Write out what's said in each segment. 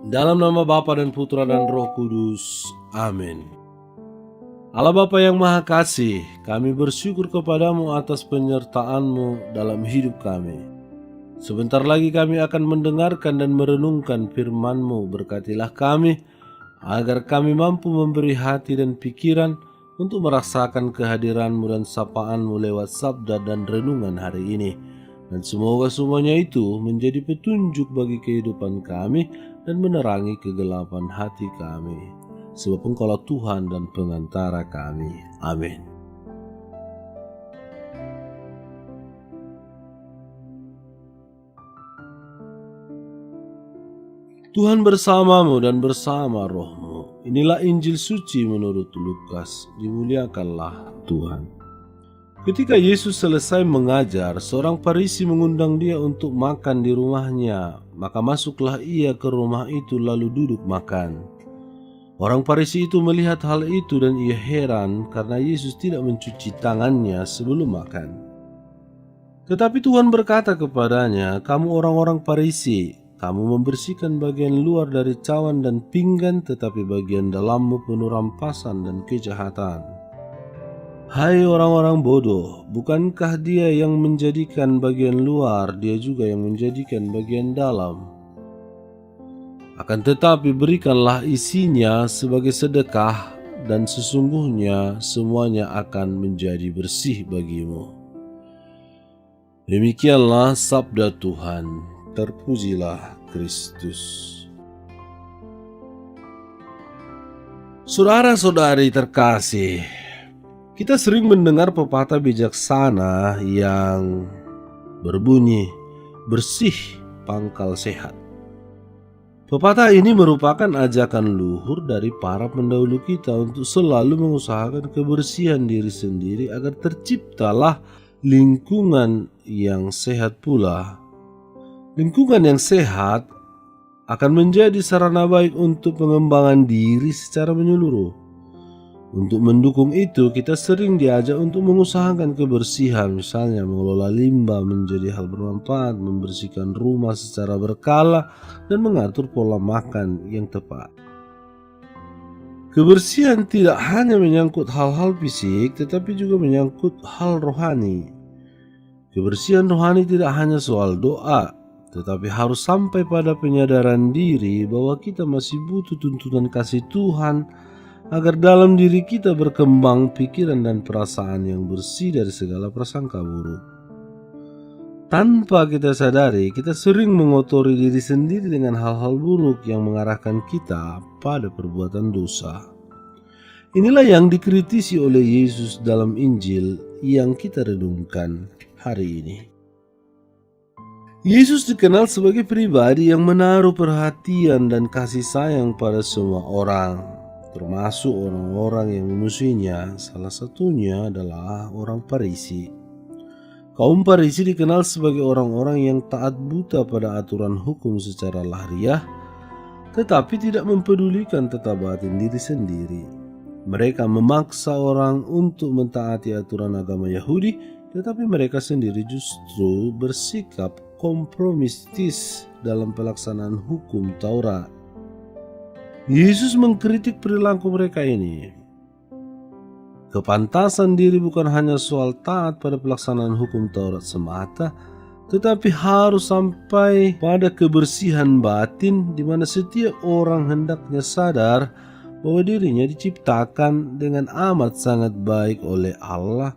Dalam nama Bapa dan Putra dan Roh Kudus. Amin. Allah Bapa yang Maha Kasih, kami bersyukur kepadamu atas penyertaan-Mu dalam hidup kami. Sebentar lagi kami akan mendengarkan dan merenungkan firman-Mu. Berkatilah kami, agar kami mampu memberi hati dan pikiran untuk merasakan kehadiran-Mu dan sapaan-Mu lewat sabda dan renungan hari ini. Dan semoga semuanya itu menjadi petunjuk bagi kehidupan kami dan menerangi kegelapan hati kami. Sebab Engkaulah Tuhan dan pengantara kami. Amin. Tuhan bersamamu dan bersama rohmu. Inilah Injil suci menurut Lukas. Dimuliakanlah Tuhan. Ketika Yesus selesai mengajar, seorang Farisi mengundang dia untuk makan di rumahnya. Maka masuklah ia ke rumah itu lalu duduk makan. Orang Farisi itu melihat hal itu dan ia heran karena Yesus tidak mencuci tangannya sebelum makan. Tetapi Tuhan berkata kepadanya, "Kamu orang-orang Farisi, kamu membersihkan bagian luar dari cawan dan pinggan, tetapi bagian dalammu penuh rampasan dan kejahatan. Hai orang-orang bodoh, bukankah dia yang menjadikan bagian luar, dia juga yang menjadikan bagian dalam? Akan tetapi berikanlah isinya sebagai sedekah, dan sesungguhnya semuanya akan menjadi bersih bagimu." Demikianlah sabda Tuhan. Terpujilah Kristus. Saudara-saudari terkasih, kita sering mendengar pepatah bijaksana yang berbunyi, "Bersih pangkal sehat." Pepatah ini merupakan ajakan luhur dari para pendahulu kita untuk selalu mengusahakan kebersihan diri sendiri agar terciptalah lingkungan yang sehat pula. Lingkungan yang sehat akan menjadi sarana baik untuk pengembangan diri secara menyeluruh. Untuk mendukung itu, kita sering diajak untuk mengusahakan kebersihan, misalnya mengelola limbah menjadi hal bermanfaat, membersihkan rumah secara berkala, dan mengatur pola makan yang tepat. Kebersihan tidak hanya menyangkut hal-hal fisik, tetapi juga menyangkut hal rohani. Kebersihan rohani tidak hanya soal doa, tetapi harus sampai pada penyadaran diri bahwa kita masih butuh tuntunan kasih Tuhan, agar dalam diri kita berkembang pikiran dan perasaan yang bersih dari segala prasangka buruk. Tanpa kita sadari, kita sering mengotori diri sendiri dengan hal-hal buruk yang mengarahkan kita pada perbuatan dosa. Inilah yang dikritisi oleh Yesus dalam Injil yang kita renungkan hari ini. Yesus dikenal sebagai pribadi yang menaruh perhatian dan kasih sayang pada semua orang, termasuk orang-orang yang memusuhinya. Salah satunya adalah orang Farisi. Kaum Farisi dikenal sebagai orang-orang yang taat buta pada aturan hukum secara lahiriah, tetapi tidak mempedulikan tata batin diri sendiri. Mereka memaksa orang untuk mentaati aturan agama Yahudi, tetapi mereka sendiri justru bersikap kompromistis dalam pelaksanaan hukum Taurat. Yesus mengkritik perilaku mereka ini. Kepantasan diri bukan hanya soal taat pada pelaksanaan hukum Taurat semata, tetapi harus sampai pada kebersihan batin di mana setiap orang hendaknya sadar bahwa dirinya diciptakan dengan amat sangat baik oleh Allah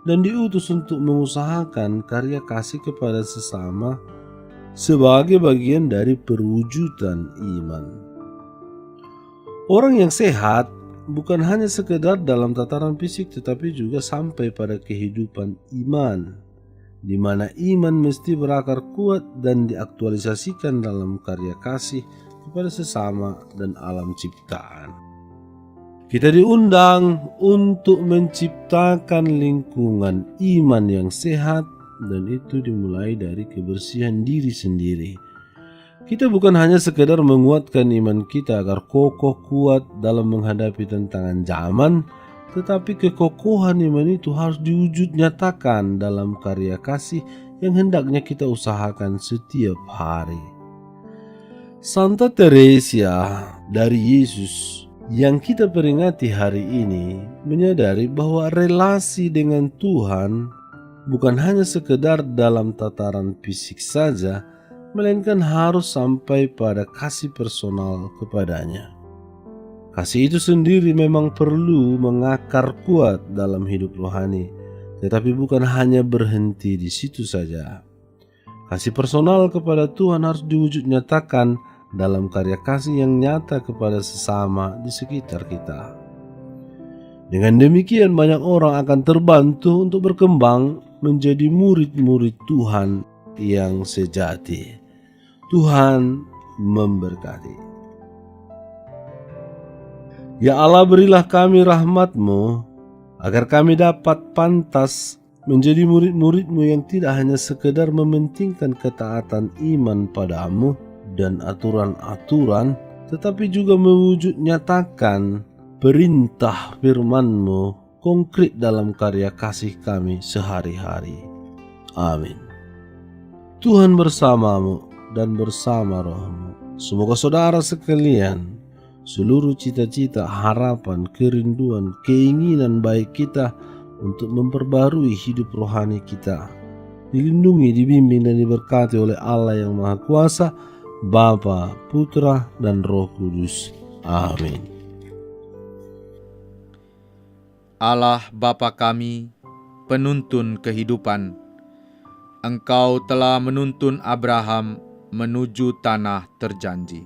dan diutus untuk mengusahakan karya kasih kepada sesama sebagai bagian dari perwujudan iman. Orang yang sehat bukan hanya sekedar dalam tataran fisik, tetapi juga sampai pada kehidupan iman, di mana iman mesti berakar kuat dan diaktualisasikan dalam karya kasih kepada sesama dan alam ciptaan. Kita diundang untuk menciptakan lingkungan iman yang sehat, dan itu dimulai dari kebersihan diri sendiri. Kita bukan hanya sekedar menguatkan iman kita agar kokoh kuat dalam menghadapi tantangan zaman, tetapi kekokohan iman itu harus diwujud nyatakan dalam karya kasih yang hendaknya kita usahakan setiap hari. Santa Teresia dari Yesus yang kita peringati hari ini menyadari bahwa relasi dengan Tuhan bukan hanya sekedar dalam tataran fisik saja, melainkan harus sampai pada kasih personal kepadanya. Kasih itu sendiri memang perlu mengakar kuat dalam hidup rohani, tetapi bukan hanya berhenti di situ saja. Kasih personal kepada Tuhan harus diwujud nyatakan dalam karya kasih yang nyata kepada sesama di sekitar kita. Dengan demikian banyak orang akan terbantu untuk berkembang menjadi murid-murid Tuhan yang sejati. Tuhan memberkati. Ya Allah, berilah kami rahmat-Mu agar kami dapat pantas menjadi murid-murid-Mu yang tidak hanya sekedar mementingkan ketaatan iman padamu dan aturan-aturan, tetapi juga mewujud nyatakan perintah firman-Mu konkret dalam karya kasih kami sehari-hari. Amin. Tuhan bersamamu dan bersama rohmu. Semoga saudara sekalian, seluruh cita-cita, harapan, kerinduan, keinginan baik kita untuk memperbarui hidup rohani kita dilindungi, dibimbing, dan diberkati oleh Allah yang Maha Kuasa, Bapa, Putra, dan Roh Kudus. Amin. Allah Bapa kami, penuntun kehidupan, Engkau telah menuntun Abraham menuju tanah terjanji.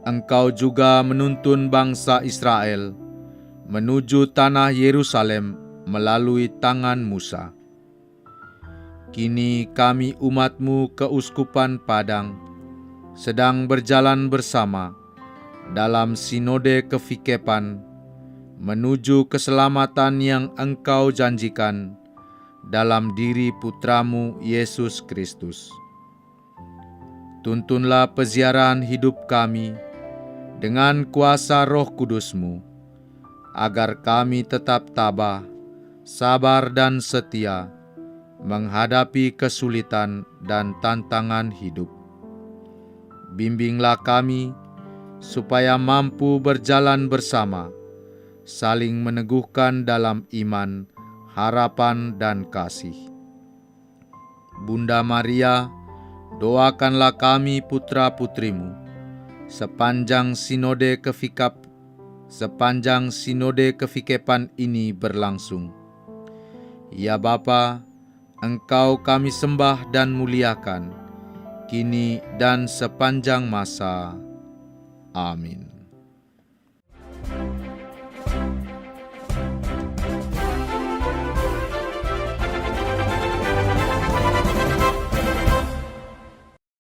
Engkau juga menuntun bangsa Israel menuju tanah Yerusalem melalui tangan Musa. Kini kami umat-Mu keuskupan Padang sedang berjalan bersama dalam sinode kefikepan menuju keselamatan yang Engkau janjikan dalam diri Putramu Yesus Kristus. Tuntunlah peziarahan hidup kami dengan kuasa Roh Kudus-Mu, agar kami tetap tabah, sabar dan setia menghadapi kesulitan dan tantangan hidup. Bimbinglah kami supaya mampu berjalan bersama, saling meneguhkan dalam iman, harapan, dan kasih. Bunda Maria, doakanlah kami putra-putrimu sepanjang sinode kefikepan ini berlangsung. Ya Bapa, Engkau kami sembah dan muliakan, kini dan sepanjang masa. Amin.